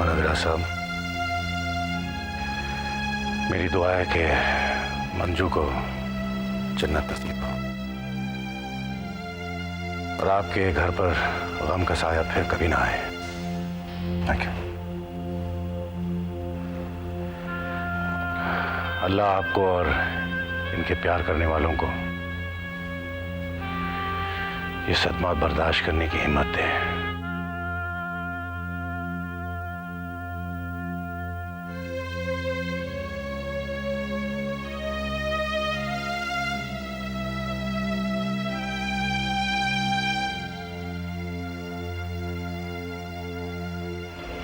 मनोहरा साहब, मेरी दुआ है कि मंजू को जन्नत नसीब हो और आपके घर पर गम का साया फिर कभी ना आए। Thank you. अल्लाह आपको और इनके प्यार करने वालों को ये सदमा बर्दाश्त करने की हिम्मत दे।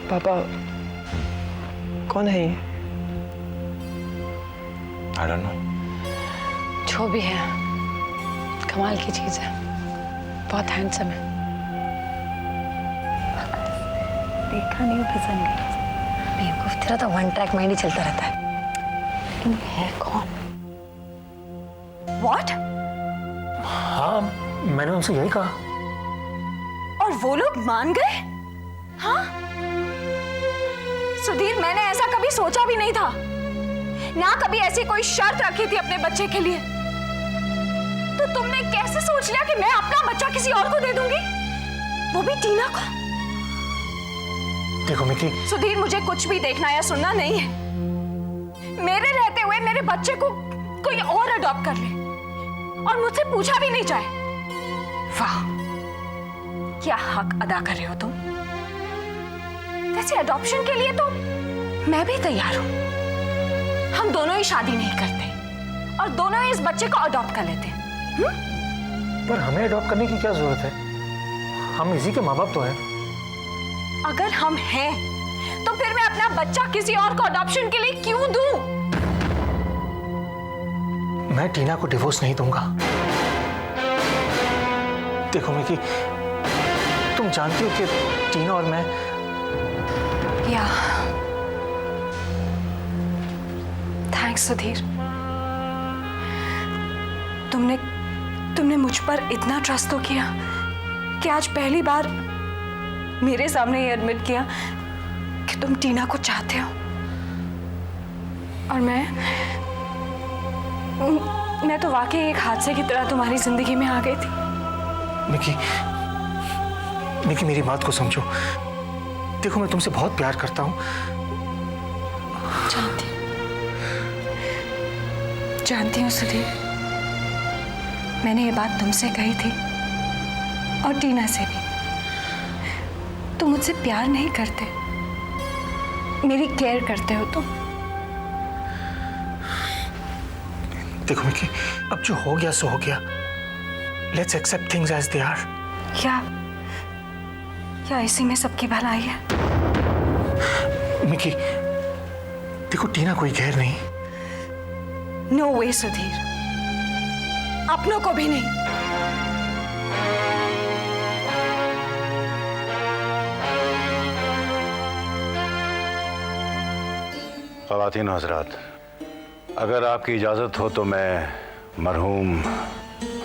पापा, कौन है ये? I don't know. जो भी है, कमाल की चीज है, बहुत हैंडसम है। देखा नहीं, पसंद गई। बेवकूफ, तेरा तो वन ट्रैक माइंड ही चलता रहता है। लेकिन है कौन? What? हाँ, मैंने उनसे यही कहा। और वो लोग मान गए? हाँ? सुधीर, मैंने ऐसा कभी सोचा भी नहीं था, ना कभी ऐसी कोई शर्त रखी थी अपने बच्चे के लिए। तो तुमने कैसे सोच लिया कि मैं अपना बच्चा किसी और को दे दूंगी, वो भी टीना को? देखो मिकी, सुधीर, मुझे कुछ भी देखना या सुनना नहीं है। मेरे रहते हुए मेरे बच्चे को कोई और अडॉप्ट कर ले और मुझसे पूछा भी नहीं जाए। वाह, क्या हक अदा कर रहे हो तुम। वैसे अडॉप्शन के लिए तो मैं भी तैयार हूं। हम दोनों ही शादी नहीं करते और दोनों ही इस बच्चे को अडॉप्ट कर लेते हैं। पर हमें अडॉप्ट करने की क्या जरूरत है? हम इसी के माँ बाप तो हैं। अगर हम हैं, तो फिर मैं अपना बच्चा किसी और को अडॉप्शन के लिए क्यों दूं? मैं टीना को डिवोर्स नहीं दूंगा। देखो मिकी, तुम जानती हो कि टीना और मैं या थैंक्स सुधीर, तुमने मुझ पर इतना ट्रस्ट तो किया कि आज पहली बार मेरे सामने ये एडमिट किया कि तुम टीना को चाहते हो। और मैं तो वाकई एक हादसे की तरह तुम्हारी जिंदगी में आ गई थी। मिकी, मेरी बात को समझो। देखो, मैं तुमसे बहुत प्यार करता हूँ। जानती हूँ सुधीर, मैंने ये बात तुमसे कही थी और टीना से भी। तुम मुझसे प्यार नहीं करते, मेरी केयर करते हो तुम। देखो मिकी, अब जो हो गया सो हो गया। Let's accept things as they are. क्या इसी में सबकी भलाई है? मिकी, देखो टीना कोई गैर नहीं। नो वे सुधीर, अपनों को भी नहीं। ख़वातीन हज़रात, अगर आपकी इजाज़त हो तो मैं मरहूम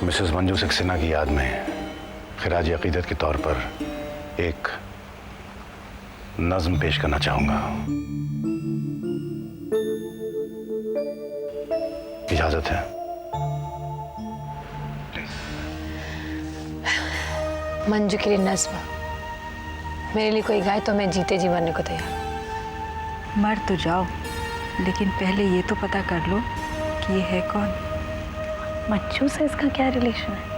मिसेस मंजू सक्सेना की याद में खिराज अक़ीदत के तौर पर एक नज़्म पेश करना चाहूँगा। इजाज़त है? मंजू के लिए नज़्म, मेरे लिए कोई गाए तो मैं जीते जी मरने को तैयार। मर तो जाओ, लेकिन पहले ये तो पता कर लो कि ये है कौन। मंजू से इसका क्या रिलेशन है?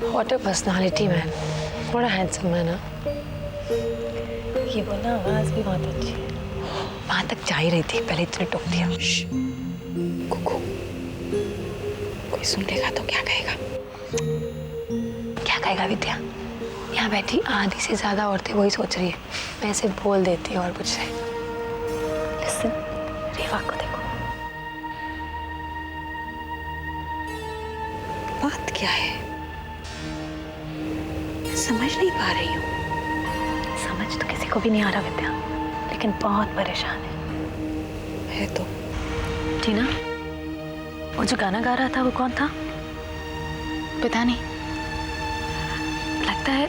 व्हाट अ पर्सनालिटी मैन, बड़ा हैंडसम है ना। ये बोला आवाज भी बहुत अच्छी है। वहां तक जा ही रही थी, पहले इतने टोक दिया। कुकू, कोई सुन लेगा तो क्या कहेगा? क्या कहेगा विद्या? यहाँ बैठी आधी से ज्यादा औरतें वही सोच रही है, मैं ऐसे बोल देती हूँ और कुछ नहीं। लिसन, रेवा को देखो। बात क्या है? मैं समझ नहीं पा रही हूँ। समझ तो किसी को भी नहीं आ रहा विद्या, लेकिन बहुत परेशान है तो। टीना, वो जो गाना गा रहा था वो कौन था? पता नहीं, लगता है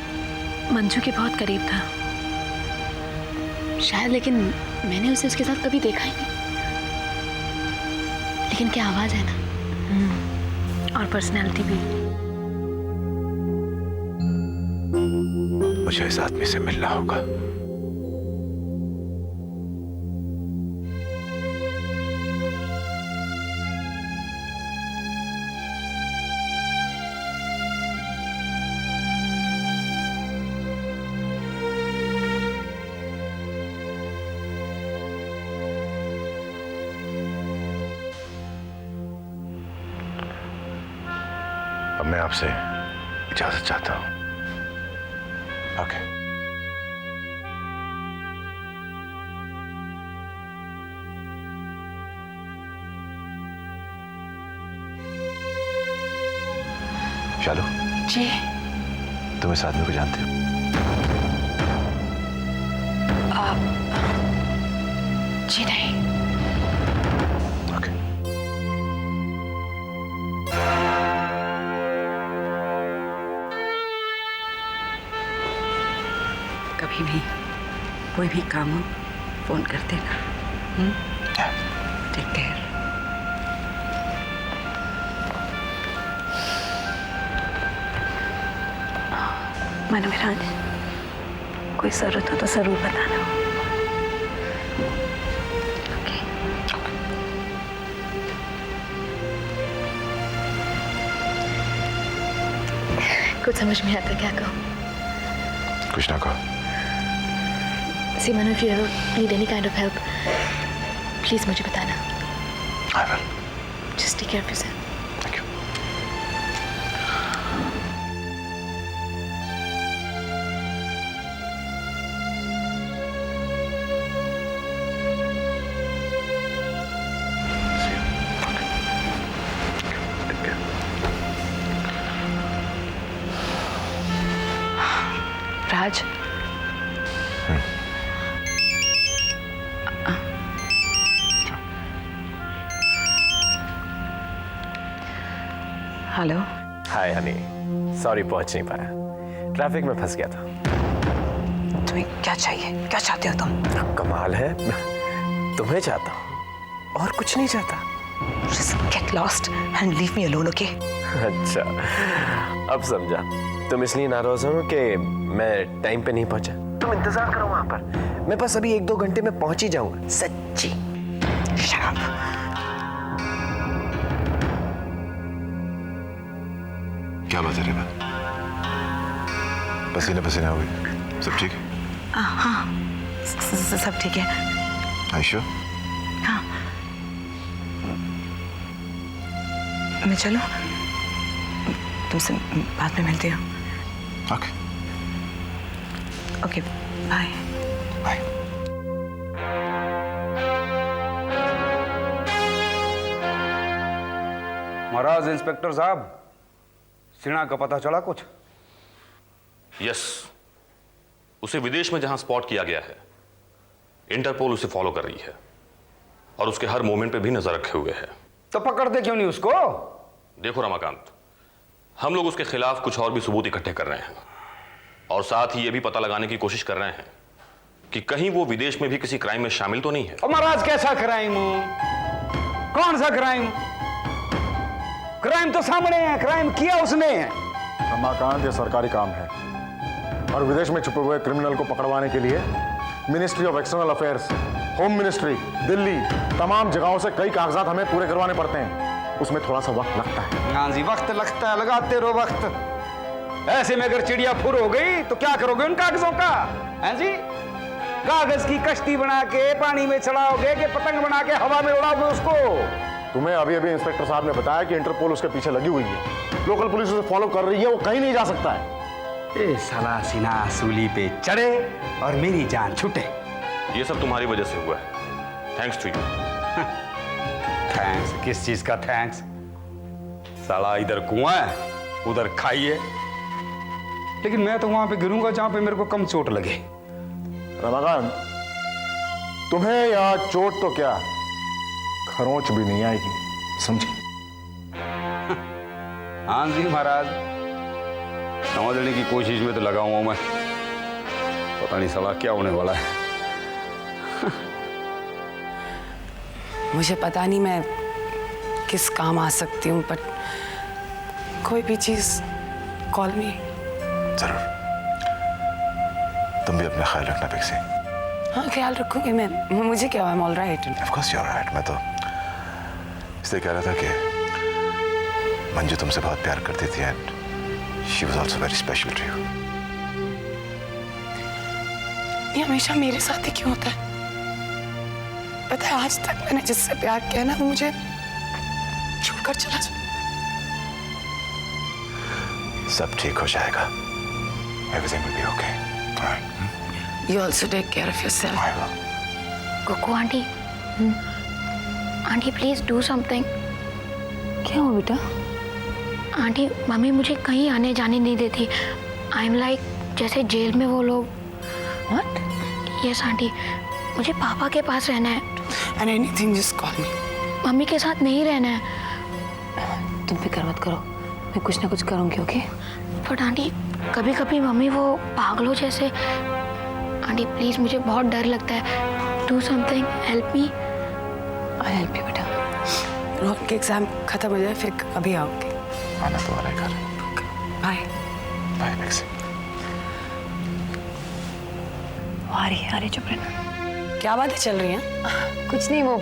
मंजू के बहुत करीब था शायद, लेकिन मैंने उसे उसके साथ कभी देखा ही नहीं। लेकिन क्या आवाज है ना, और पर्सनैलिटी भी। मुझे इस आदमी से मिलना होगा। अब मैं आपसे इजाजत चाहता हूं। ओके। शालू जी, तुम इस आदमी को जानते हो? जी नहीं। ओके। कभी भी कोई भी काम हो फोन कर देना। Take care. मनोविराज, कोई जरूरत हो तो जरूर बताना। ओके। कुछ समझ में आता क्या कहूँ? कुछ ना कहो। See, Manu, if you ever need any kind of help, please मुझे बताना. I will. Just take care of yourself. Thank you. See you. Take care. Raj, hello. Hi Honey, sorry पहुंच नहीं पाया, ट्रैफिक में फंस गया था। तुम्हें क्या चाहिए? क्या चाहते हो तुम? कमाल है, तुम्हें चाहता हूँ और कुछ नहीं चाहता। Just get lost and leave me alone, okay? अच्छा, अब समझा। तुम इसलिए नाराज हो कि मैं टाइम पे नहीं पहुंचा। तुम इंतजार करो वहां पर, मैं बस अभी 1-2 घंटे में पहुंच ही जाऊंगा। सच्ची। Shut up. क्या बात है रेबा? पसीने पसीने हो गई? सब ठीक है? हाँ, सब ठीक है। आयशा? हाँ। मैं चलूं? तुमसे बाद में मिलती हूँ। ओके। Okay, bye. बाय। महाराज इंस्पेक्टर साहब, सिन्हा का पता चला कुछ? यस, उसे विदेश में जहां स्पॉट किया गया है, इंटरपोल उसे फॉलो कर रही है और उसके हर मोमेंट पे भी नजर रखे हुए है। तो पकड़ते क्यों नहीं उसको? देखो रमाकांत, हम लोग उसके खिलाफ कुछ और भी सबूत इकट्ठे कर रहे हैं और साथ ही ये भी पता लगाने की कोशिश कर रहे हैं कि कहीं वो विदेश में भी किसी क्राइम में शामिल तो नहीं है। और महाराज कैसा क्राइम? कौन सा क्राइम? क्राइम तो सामने है, क्राइम किया उसने। रमाकांत, ये सरकारी काम है और विदेश में छुपे हुए क्रिमिनल को पकड़वाने के लिए ministry of external affairs, home ministry, Delhi, तमाम जगहों से कई कागजात हमें पूरे करवाने पड़ते हैं। उसमें थोड़ा सा वक्त लगता है। हाँ जी, वक्त लगता है, लगाते रहो वक्त। ऐसे में अगर चिड़िया फुर हो गई तो क्या करोगे उन कागजों का? हैं जी? कागज की कश्ती बना के पानी में चढ़ाओगे कि पतंग बना के हवा में उड़ाओगे उसको? तुम्हें अभी अभी इंस्पेक्टर साहब ने बताया कि इंटरपोल उसके पीछे लगी हुई है, लोकल पुलिस उसे फॉलो कर रही है, वो कहीं नहीं जा सकता है। ए साला सिन्हा सूली पे चढ़े और मेरी जान छूटे। ये सब तुम्हारी वजह से हुआ है। Thanks to you. थैंक्स? किस चीज का थैंक्स? साला इधर कुआं है, उधर खाई है, लेकिन मैं तो वहां पे गिरूंगा जहां पे मेरे को कम चोट लगे। रमाकांत, तुम्हें या चोट तो क्या, खरोंच भी नहीं आएगी, समझे? हाँ जी महाराज, समझने की कोशिश में तो लगा हुआ मैं। पानी साला क्या होने वाला है? मुझे पता नहीं मैं किस काम आ सकती हूँ, बट कोई भी चीज कॉल मी। जरूर। तुम भी अपना ख्याल रखना पिक्सी। हाँ ख्याल रखूंगी मैं। मुझे क्या, I am all right. Of course you are right. मैं तो इसलिए कह रहा था कि मंजू तुमसे बहुत प्यार करती थी and she was also very special to you. ये हमेशा मेरे साथ ही क्यों होता है? पता है आज तक मैंने जिससे प्यार किया ना, वो मुझे छोड़कर चला जाए। सब ठीक हो जाएगा। Everything will be okay. You also take care of yourself. I will. Coco aunty, aunty please do something. क्या हुआ बेटा? आंटी मम्मी मुझे कहीं आने जाने नहीं देती। आई एम लाइक जैसे जेल में वो लोग। What? यस आंटी, मुझे पापा के पास रहना है। And anything just call me. Mummy के साथ नहीं रहना है। तुम फिक्र मत करो, मैं कुछ ना कुछ करूंगी, ओके? बट आंटी कभी कभी मम्मी वो पागलों जैसे। आंटी प्लीज मुझे बहुत डर लगता है। Do something, help me. I help you बेटा। रोहन के एग्जाम खत्म हो जाए फिर कभी आओगे। आना तो वाला है घर। Bye bye pixie. आ रही चुप रहना। क्या बातें चल रही हैं? कुछ नहीं, वो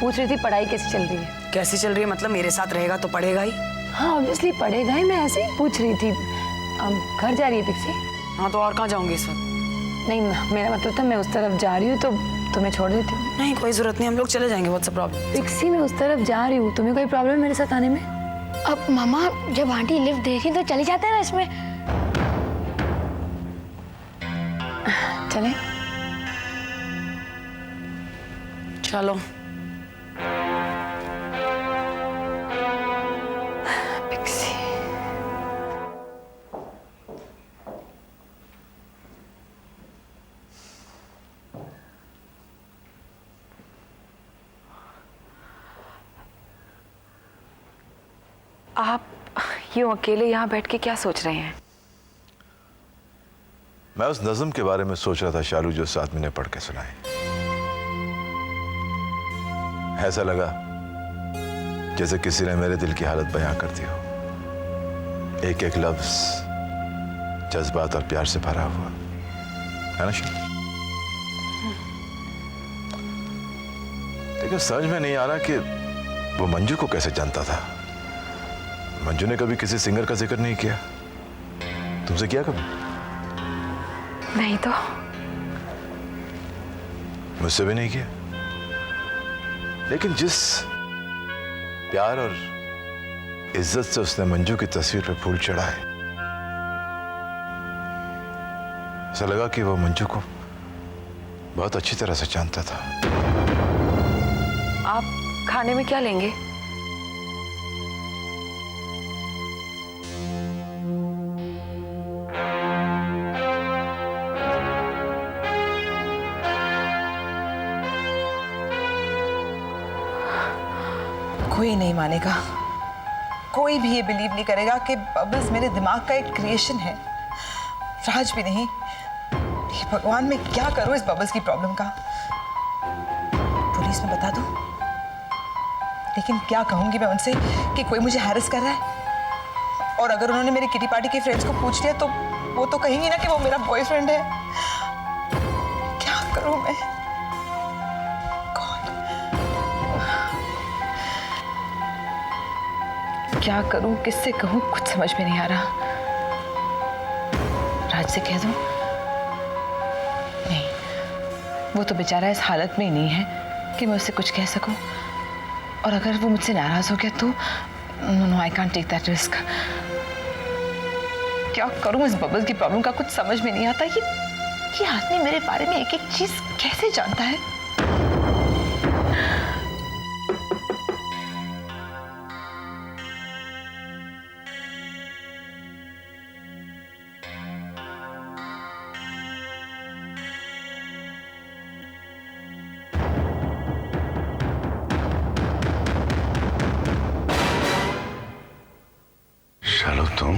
पूछ रही थी पढ़ाई कैसी चल रही है। कैसी चल रही है मतलब? मेरे साथ रहेगा तो पढ़ेगा ही। हाँ ऑब्वियसली पढ़ेगा ही, मैं ऐसे ही पूछ रही थी। घर जा रही है पिक्सी? हाँ तो और कहाँ जाऊंगी इस वक्त? नहीं मेरा मतलब था मैं उस तरफ जा रही हूँ तो तुम्हें छोड़ देती हूँ। नहीं कोई जरूरत नहीं, हम लोग चले जाएंगे। What's the problem? पिक्सी मैं उस तरफ जा रही हूँ, तुम्हें कोई प्रॉब्लम है मेरे साथ आने में? अब मामा जब आंटी लिफ्ट दे रही तो चली जाते हैं ना इसमें। चलें? चलो। पिक्सी आप यूं अकेले यहाँ बैठ के क्या सोच रहे हैं? मैं उस नज़्म के बारे में सोच रहा था शालू, जो सादमी ने पढ़ के सुनाई। ऐसा लगा जैसे किसी ने मेरे दिल की हालत बयां कर दी हो। एक एक लफ्ज जज्बात और प्यार से भरा हुआ है ना शालू? लेकिन समझ में नहीं आ रहा कि वो मंजू को कैसे जानता था। मंजू ने कभी किसी सिंगर का जिक्र नहीं किया। तुमसे किया कभी? नहीं तो। मुझसे भी नहीं किया। लेकिन जिस प्यार और इज्जत से उसने मंजू की तस्वीर पे फूल चढ़ाए, ऐसा लगा कि वो मंजू को बहुत अच्छी तरह से जानता था। आप खाने में क्या लेंगे? कोई नहीं मानेगा, कोई भी ये बिलीव नहीं करेगा कि बबल्स मेरे दिमाग का एक क्रिएशन है। राज भी नहीं। ये भगवान मैं क्या करूं इस बबल्स की प्रॉब्लम का? पुलिस में बता दूं? लेकिन क्या कहूंगी मैं उनसे कि कोई मुझे हैरेस कर रहा है? और अगर उन्होंने मेरी किटी पार्टी के फ्रेंड्स को पूछ लिया तो वो तो कहेंगी ना कि वो मेरा बॉयफ्रेंड है। क्या करूं मैं? क्या करूं, किससे कहूं, कुछ समझ में नहीं आ रहा। राज से कह दूं? नहीं, वो तो बेचारा इस हालत में ही नहीं है कि मैं उससे कुछ कह सकूं। और अगर वो मुझसे नाराज हो गया तो no, I can't take that risk. क्या करूं इस बबल की प्रॉब्लम का कुछ समझ में नहीं आता। ये आदमी मेरे बारे में एक एक चीज कैसे जानता है? शालू तुम